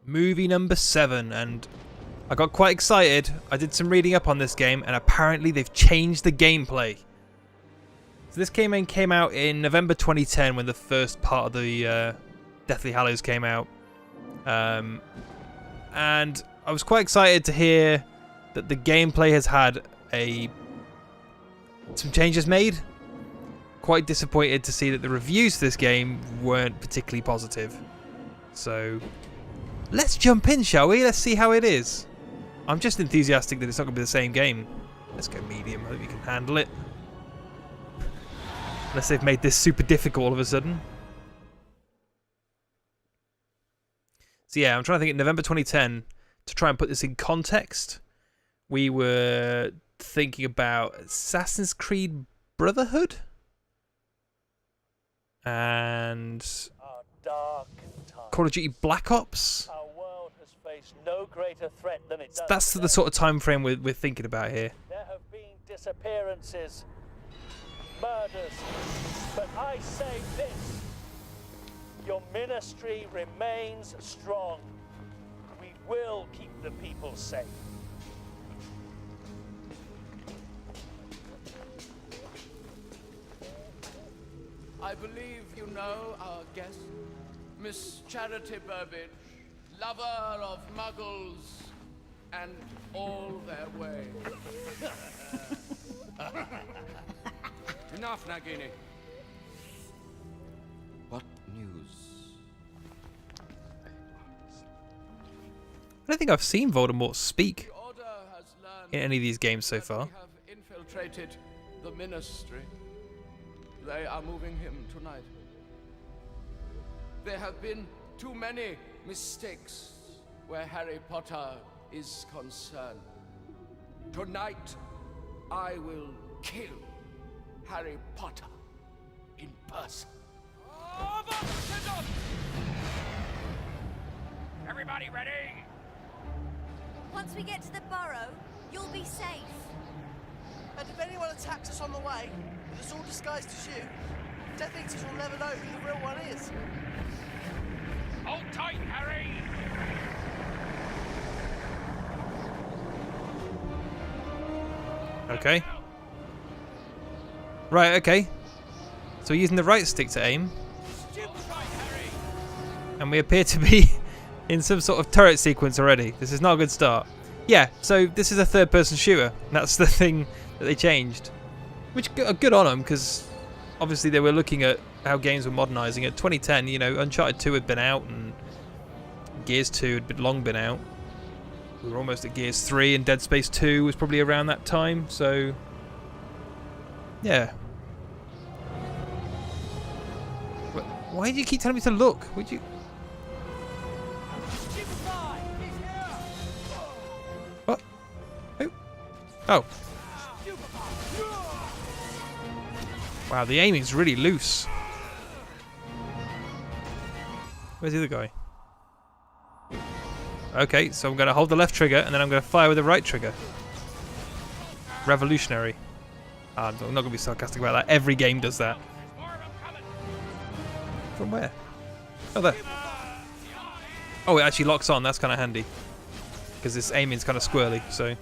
Movie number 7, and I got quite excited. I did some reading up on this game, and apparently they've changed the gameplay. So this came out in November 2010 when the first part of the Deathly Hallows came out. And I was quite excited to hear that the gameplay has had some changes made. Quite disappointed to see that the reviews for this game weren't particularly positive. So let's jump in, shall we? Let's see how it is. I'm just enthusiastic that it's not going to be the same game. Let's go medium. I hope you can handle it. Unless they've made this super difficult all of a sudden. So yeah, I'm trying to think in November 2010, to try and put this in context, we were thinking about Assassin's Creed Brotherhood? And Call of Duty Black Ops? Our world has faced no greater threat than it does That's today. the sort of time frame we're thinking about here. There have been disappearances, murders, but I say this: your ministry remains strong. We will keep the people safe. I believe you know our guest, Miss Charity Burbage, lover of muggles and all their ways. Enough, Nagini. What news? I don't think I've seen Voldemort speak The Order has learned in any of these games so that far. we have infiltrated the Ministry. They are moving him tonight. There have been too many mistakes where Harry Potter is concerned. Tonight, I will kill Harry Potter in person. Everybody ready? Once we get to the burrow, you'll be safe. And if anyone attacks us on the way, with us all disguised as you, Death Eaters will never know who the real one is. Hold tight, Harry! Okay. Right, okay. So we're using the right stick to aim. And we appear to be in some sort of turret sequence already. This is not a good start. Yeah, so this is a third-person shooter. That's the thing that they changed. Which, good on them, because obviously they were looking at how games were modernising. At 2010, you know, Uncharted 2 had been out, and Gears 2 had long been out. We were almost at Gears 3, and Dead Space 2 was probably around that time, so yeah. Why do you keep telling me to look? Would you? What? Who? Oh. Wow, the aiming's really loose. Where's the other guy? Okay, so I'm going to hold the left trigger and then I'm going to fire with the right trigger. Revolutionary. I'm not going to be sarcastic about that. Every game does that. From where? Oh, there. Oh, it actually locks on. That's kind of handy. Because this aiming's kind of squirrely, so...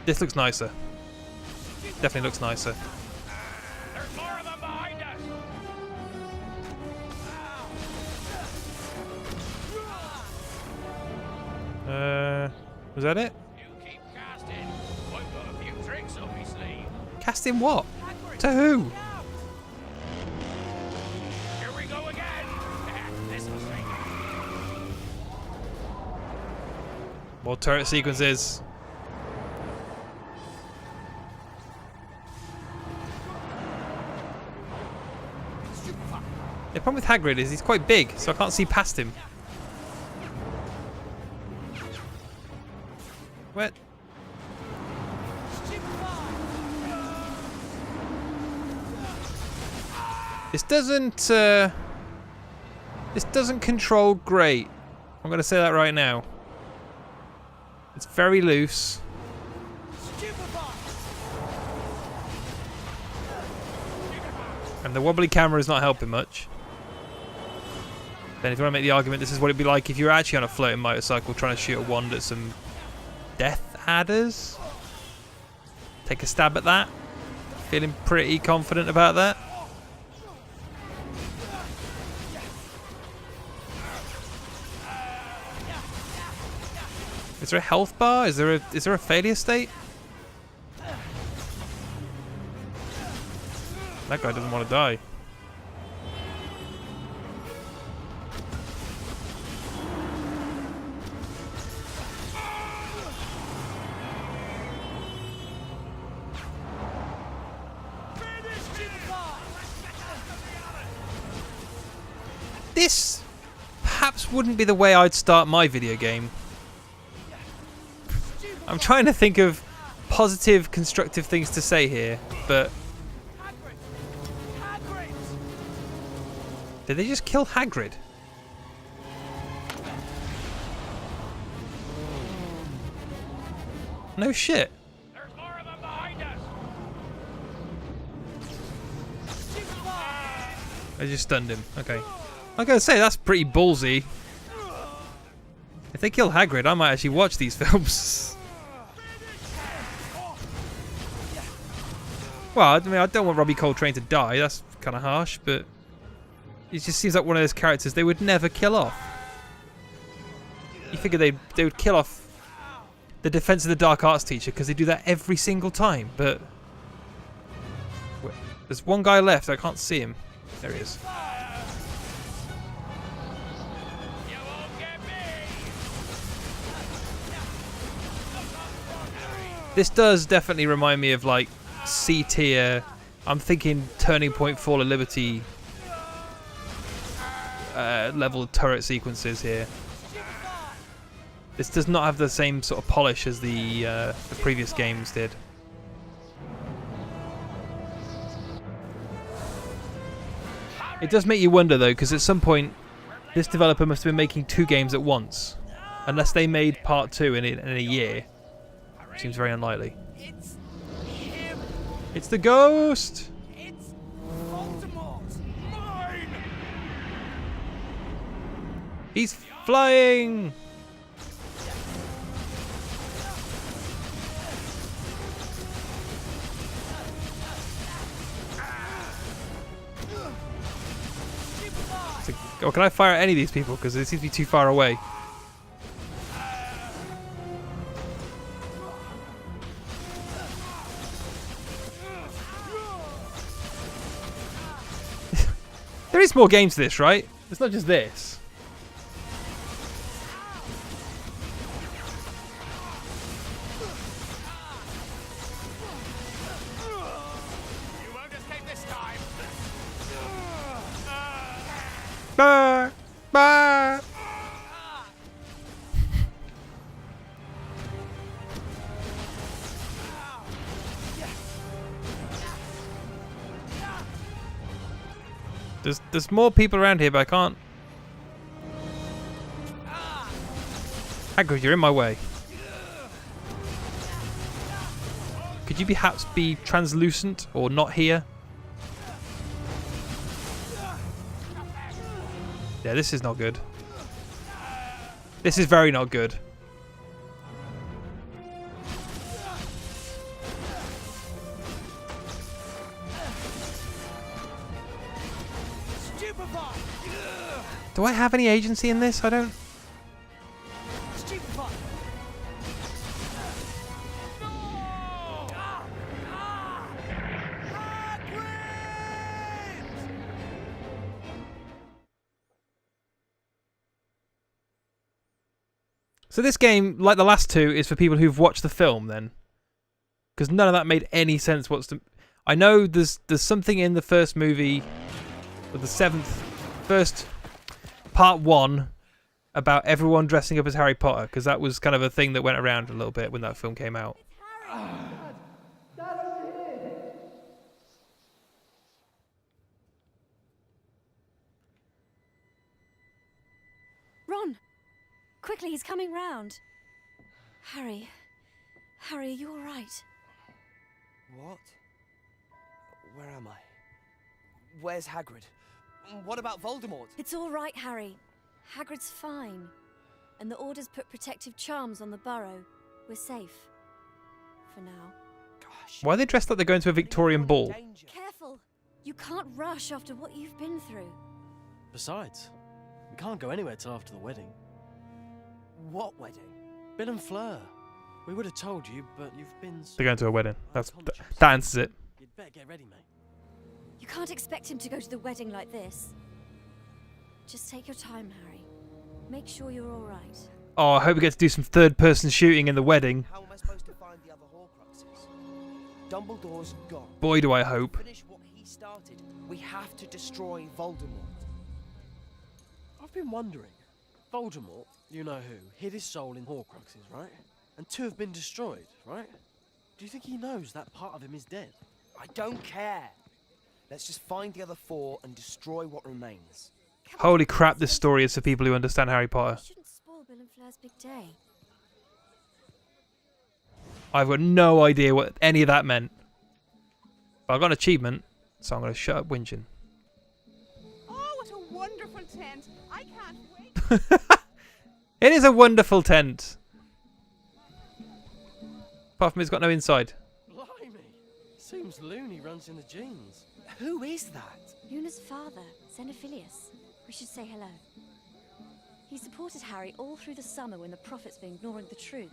This looks nicer. Definitely looks nicer. There's more of them behind us! Was that it? You keep casting. I've got a few tricks up my sleeve. Casting what? To who? Here we go again! This'll sink. More turret sequences. The problem with Hagrid is he's quite big, so I can't see past him. What? This doesn't control great. I'm gonna say that right now. It's very loose. And the wobbly camera is not helping much. Then if you want to make the argument, this is what it'd be like if you're actually on a floating motorcycle trying to shoot a wand at some death adders. Take a stab at that. Feeling pretty confident about that. Is there a health bar? Is there a failure state? That guy doesn't want to die. This perhaps wouldn't be the way I'd start my video game. I'm trying to think of positive, constructive things to say here, but... Did they just kill Hagrid? No shit. There's more of them behind us. I just stunned him. Okay. I gotta say, that's pretty ballsy. If they kill Hagrid, I might actually watch these films. Well, I mean, I don't want Robbie Coltrane to die. That's kind of harsh, but it just seems like one of those characters they would never kill off. You figure they would kill off the Defense of the Dark Arts teacher because they do that every single time, but there's one guy left. I can't see him. There he is. You won't get me. This does definitely remind me of like C tier. I'm thinking Turning Point, Fall of Liberty level turret sequences here. This does not have the same sort of polish as the previous games did. It does make you wonder though, because at some point this developer must have been making 2 games at once, unless they made part 2 in a year. Seems very unlikely. It's him. It's the ghost! It's Voldemort. Mine. He's flying! Oh, can I fire at any of these people? Because they seem to be too far away. There is more games to this, right? It's not just this. You won't escape this time. Bah! Bah! There's more people around here, but I can't. Hagrid, you're in my way. Could you perhaps be translucent or not here? Yeah, this is not good. This is very not good. Do I have any agency in this? I don't. Stupefy. So this game, like the last 2, is for people who've watched the film then. Because none of that made any sense. I know there's something in the first movie, or the first part 1, about everyone dressing up as Harry Potter, because that was kind of a thing that went around a little bit when that film came out. Ron! Quickly, he's coming round. Harry, are you alright? What? Where am I? Where's Hagrid? What about Voldemort? It's all right, Harry. Hagrid's fine. And the Order's put protective charms on the burrow. We're safe. For now. Gosh. Why are they dressed like they're going to a Victorian ball? Careful! You can't rush after what you've been through. Besides, we can't go anywhere till after the wedding. What wedding? Bill and Fleur. We would have told you, but you've been so They're going to a wedding. That unconscious. answers it. You'd better get ready, mate. You can't expect him to go to the wedding like this. Just take your time, Harry. Make sure you're all right. Oh, I hope we get to do some third-person shooting in the wedding. How am I supposed to find the other Horcruxes? Dumbledore's gone. Boy, do I hope. Finish what he started. We have to destroy Voldemort. I've been wondering. Voldemort, you know who, hid his soul in Horcruxes, right? And 2 have been destroyed, right? Do you think he knows that part of him is dead? I don't care. Let's just find the other 4 and destroy what remains. Holy crap, this story is for people who understand Harry Potter. You shouldn't spoil Bill and Fleur's big day. I've got no idea what any of that meant. But I got an achievement, so I'm going to shut up whinging. Oh, what a wonderful tent. I can't wait. It is a wonderful tent. Apart from it's got no inside. Blimey! Seems Looney runs in the genes. Who is that? Luna's father, Xenophilius. We should say hello. He supported Harry all through the summer when the Prophet's been ignoring the truth.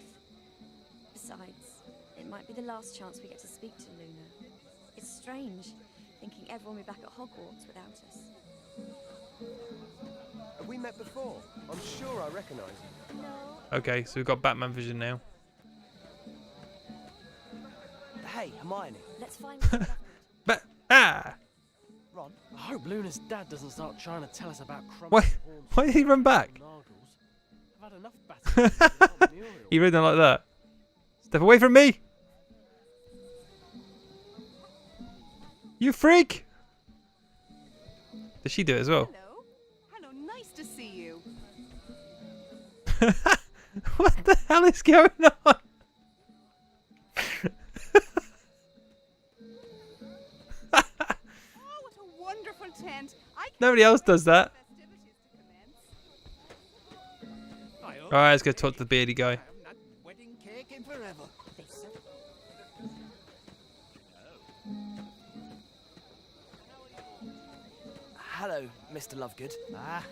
Besides, it might be the last chance we get to speak to Luna. It's strange, thinking everyone will be back at Hogwarts without us. Have we met before? I'm sure I recognise you. No. Okay, so we've got Batman vision now. Hey, Hermione. Let's find But Ron. I hope Luna's dad doesn't start trying to tell us about Why? Crumbs. Why did he run back? I've had enough battles. He ran like that. Step away from me! You freak! Does she do it as well? Hello. Hello, nice to see you. What the hell is going on? Oh, what a wonderful tent. I can't Nobody else wait does for the that. festivities to commence. Alright, let's go talk to the beardy guy. Wedding cake in forever. Hello, Mr. Lovegood. Ah,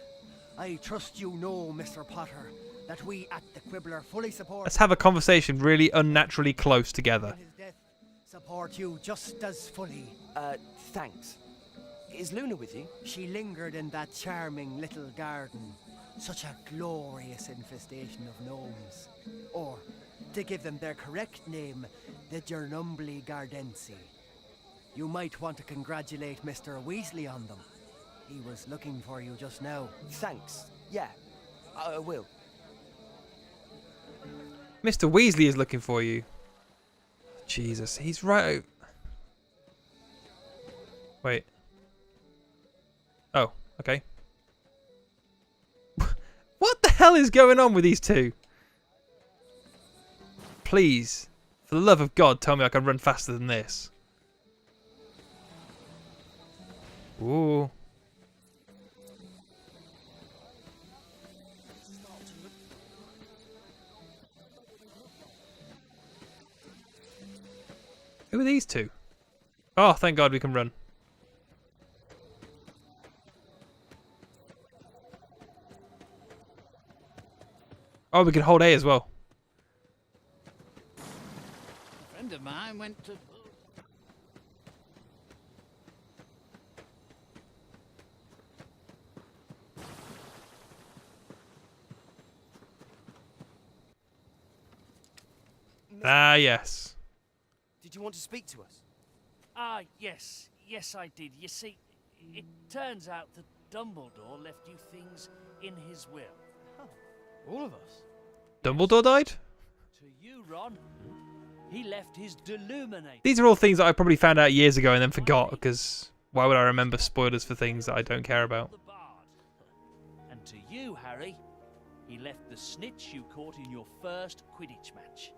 I trust you know, Mr. Potter, that we at the Quibbler fully support Let's have a conversation really unnaturally close together. his death, support you just as fully. Thanks. Is Luna with you? She lingered in that charming little garden. Such a glorious infestation of gnomes. Or, to give them their correct name, the Gernumbly Gardensi. You might want to congratulate Mr. Weasley on them. He was looking for you just now. Thanks. Yeah, I will. Mr. Weasley is looking for you. Jesus, he's right. Wait. Oh, okay. What the hell is going on with these two? Please, for the love of God, tell me I can run faster than this. Ooh. Who are these two? Oh, thank God we can run. Oh, we can hold A as well. A friend of mine went to... Ah, yes. Did you want to speak to us? Ah, yes. Yes, I did. You see, it turns out that Dumbledore left you things in his will. All of us? Dumbledore died? To you, Ron, he left his Deluminator. These are all things that I probably found out years ago and then forgot, because why would I remember spoilers for things that I don't care about? The Bard. And to you, Harry, he left the snitch you caught in your first Quidditch match.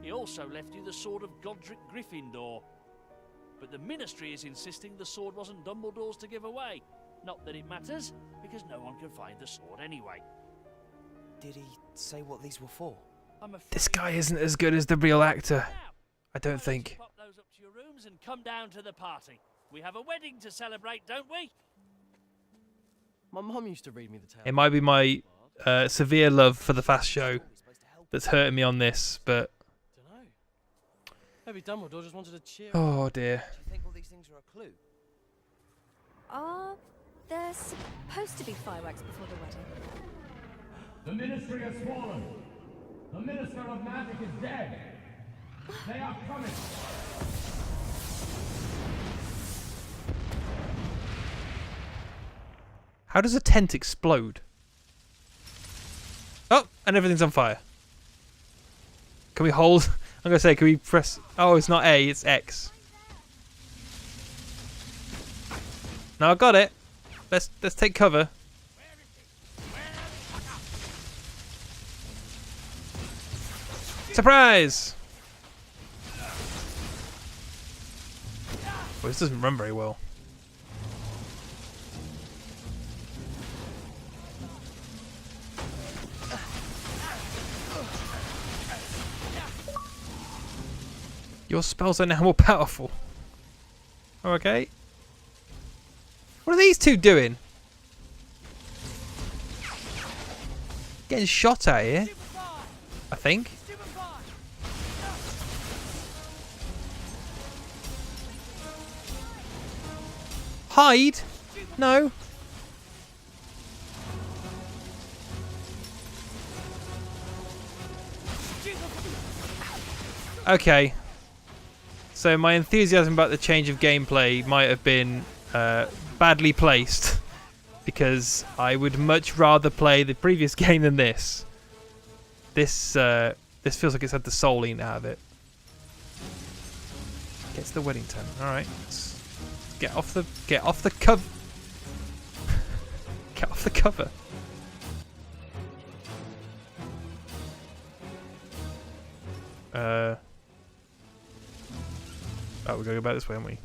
He also left you the sword of Godric Gryffindor. but the Ministry is insisting the sword wasn't Dumbledore's to give away. Not that it matters, because no one can find the sword anyway. Did he say what these were for? I'm afraid This guy isn't as good as the real actor. Now, I don't why think. you pop those up to your rooms and come down to the party. We have a wedding to celebrate, don't we? My mum used to read me the tale. It might be my severe love for the Fast Show that's hurting me on this, but Dunno. Maybe Dumbledore just wanted to cheer. oh dear. Do you think all these things are a clue? Are there supposed to be fireworks before the wedding? The Ministry has fallen. The Minister of Magic is dead. They are coming. How does a tent explode? Oh, and everything's on fire. Can we hold? I'm gonna say, can we press? Oh, it's not A, it's X. No, I got it. Let's take cover. Surprise! Well, this doesn't run very well. Your spells are now more powerful. Okay. What are these two doing? Getting shot at here, I think. Hide? No. Okay. So my enthusiasm about the change of gameplay might have been badly placed, because I would much rather play the previous game than this. This feels like it's had the soul eaten out of it. Get to the wedding tent. All right, let's get off the cover. Get off the cover. Oh, we gotta go back this way, haven't we?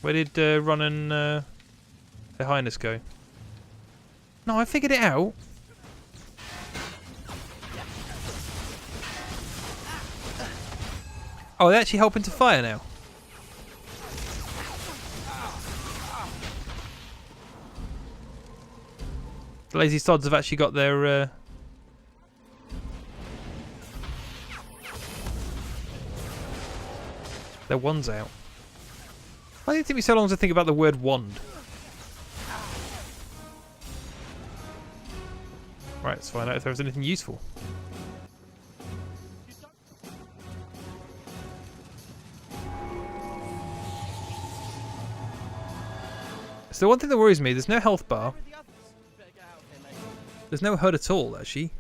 Where did Ron and Her Highness go? No, I figured it out. Oh, they're actually helping to fire now. The lazy sods have actually got their wands out. Why did it take me so long to think about the word wand? Right, let's find out if there was anything useful. So one thing that worries me, there's no health bar. There's no HUD at all, actually.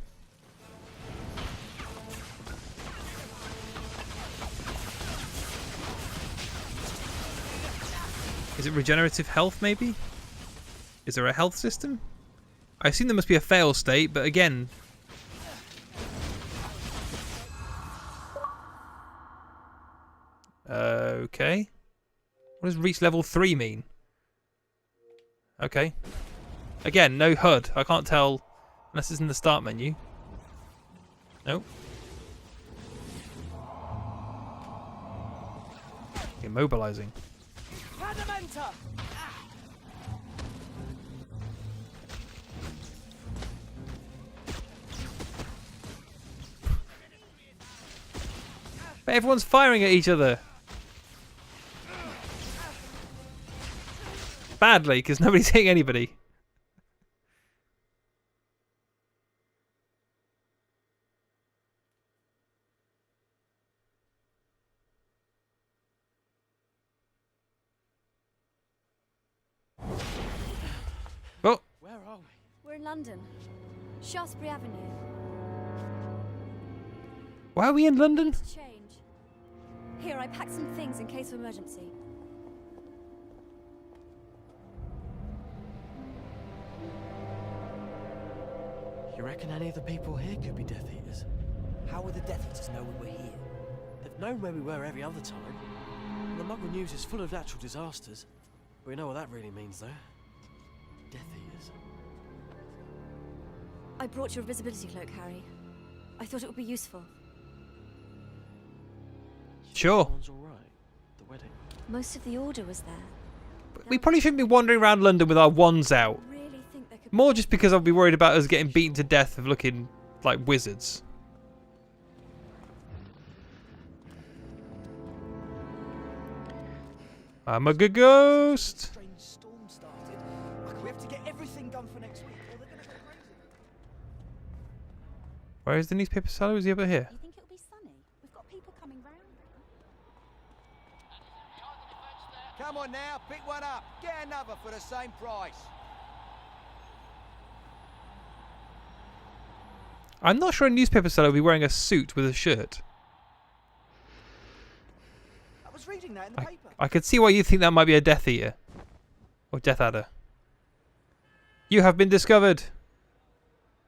Is it regenerative health, maybe? Is there a health system? I assume there must be a fail state, but again... Okay. What does reach level 3 mean? Okay. Again, no HUD. I can't tell unless it's in the start menu. Nope. Immobilizing. But everyone's firing at each other. Badly, because nobody's hitting anybody. Oh. Where are we? We're in London. Shaftesbury Avenue. Why are we in London? Change. Here, I packed some things in case of emergency. You reckon any of the people here could be Death Eaters? How would the Death Eaters know we were here? They've known where we were every other time. And the Muggle news is full of natural disasters. We know what that really means, though. Death Eaters. I brought your invisibility cloak, Harry. I thought it would be useful. Sure. Everyone's all right. The wedding. Most of the Order was there. But we probably shouldn't be wandering around London with our wands out. Really think there could More just because I'll be worried about us getting beaten to death of looking like wizards. I'm a good ghost. Strange storm started. We have to get everything done for next week, or they're gonna go crazy. Where is the newspaper seller? Is he over here? You think it'll be sunny? We've got people coming round. Come on now, pick one up. Get another for the same price. I'm not sure a newspaper seller will be wearing a suit with a shirt. I was reading that in the paper. I could see why you think that might be a Death Eater. Or Death Adder. You have been discovered.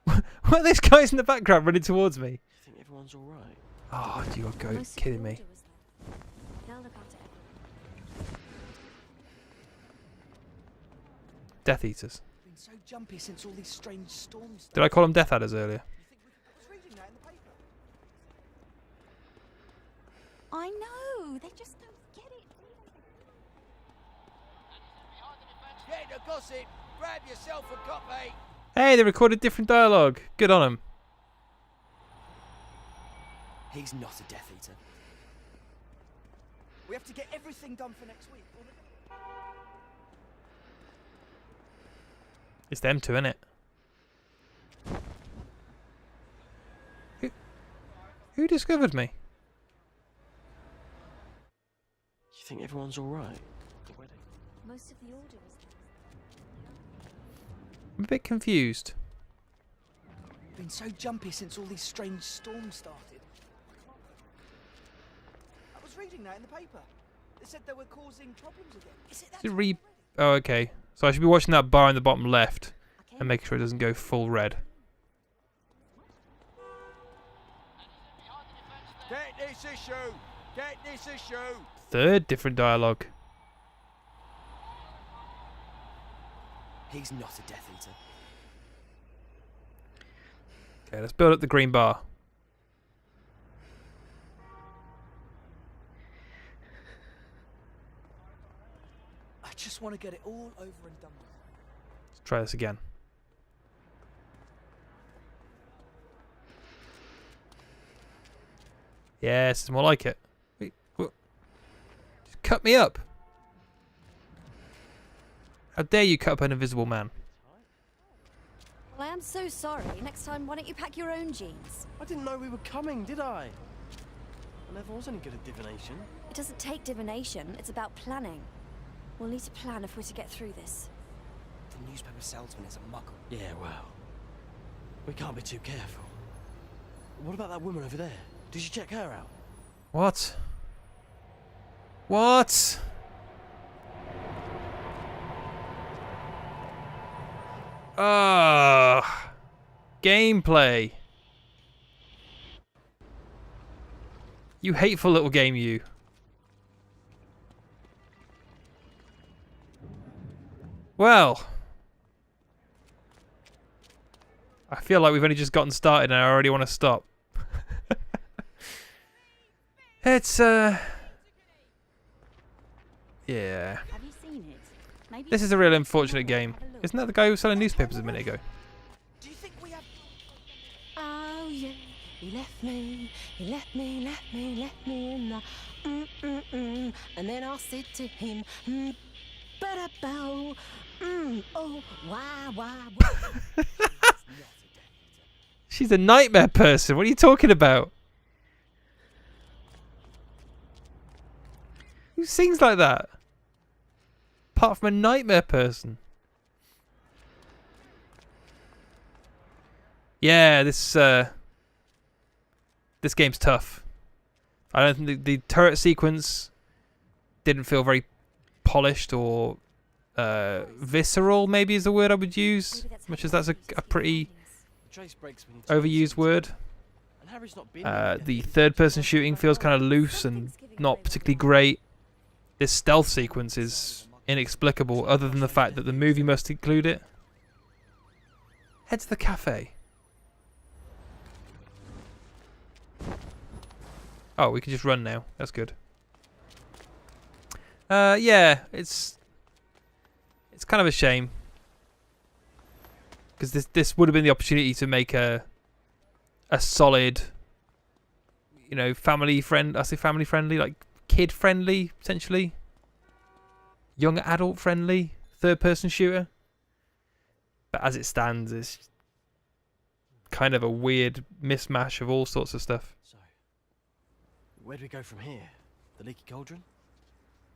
What are those guys in the background running towards me? You think everyone's all right? Oh, you are Most of the kidding me. Order was there. They'll look after everyone. Death Eaters. Been so jumpy since all these strange storms. Did I call them Death Adders earlier? I was reading that in the paper. I know. They just don't get it. Get the gossip. Grab yourself a copy. Hey, they recorded different dialogue. Good on them. He's not a Death Eater. We have to get everything done for next week, or they're gonna... It's them two, innit? Who discovered me? You think everyone's all right? The wedding. Most of the Order was there. I'm a bit confused. Been so jumpy since all these strange storms started. I was reading that in the paper. They said they were causing problems again. Is it that Is it time already? Oh, okay. So I should be watching that bar in the bottom left and making sure it doesn't go full red. Get this issue. Get this issue. Third different dialogue. He's not a Death Eater. Okay, let's build up the green bar. I just want to get it all over and done with. Let's try this again. Yes, it's more like it. Wait, what? Just cut me up. How dare you cut up an invisible man? Well, I am so sorry. Next time, why don't you pack your own jeans? I didn't know we were coming, did I? I never was any good at divination. It doesn't take divination. It's about planning. We'll need to plan if we're to get through this. The newspaper salesman is a muggle. Yeah, well, we can't be too careful. What about that woman over there? Did you check her out? What? What? Ah, gameplay. You hateful little game, you. Well, I feel like we've only just gotten started and I already want to stop. It's yeah. Have you seen it? Maybe This is a real unfortunate game. Isn't that the guy who was selling newspapers a minute ago? Do you think we have... Oh yeah, he left me in the and then I said to him, ba-da-bow, oh, why. She's a nightmare person. What are you talking about? Who sings like that? Apart from a nightmare person. Yeah, this game's tough. I don't think the turret sequence didn't feel very polished or visceral, maybe is the word I would use. Much as that's a pretty The chase breaks when you turn overused sequence. word. And Harry's not been The third-person shooting feels kind of loose and not particularly great. This stealth sequence is inexplicable, other than the fact that the movie must include it. Head to the cafe. Oh, we can just run now. That's good. Yeah, it's kind of a shame, because this would have been the opportunity to make a solid, you know, family friendly, like kid friendly, potentially young adult friendly third-person shooter. But as it stands, it's kind of a weird mismatch of all sorts of stuff. So, where do we go from here? The Leaky Cauldron?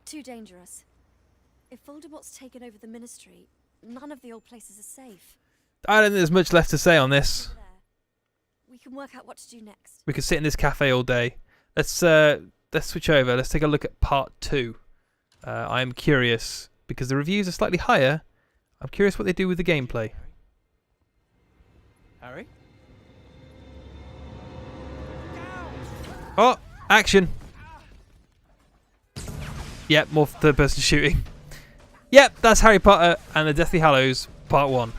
Too dangerous. If Voldemort's taken over the Ministry, none of the old places are safe. I don't think there's much left to say on this. We can work out what to do next. We could sit in this cafe all day. Let's switch over. Let's take a look at part 2. I'm curious, because the reviews are slightly higher. I'm curious what they do with the gameplay. Harry? Oh, action. Yep, more third-person shooting. Yep, that's Harry Potter and the Deathly Hallows Part 1.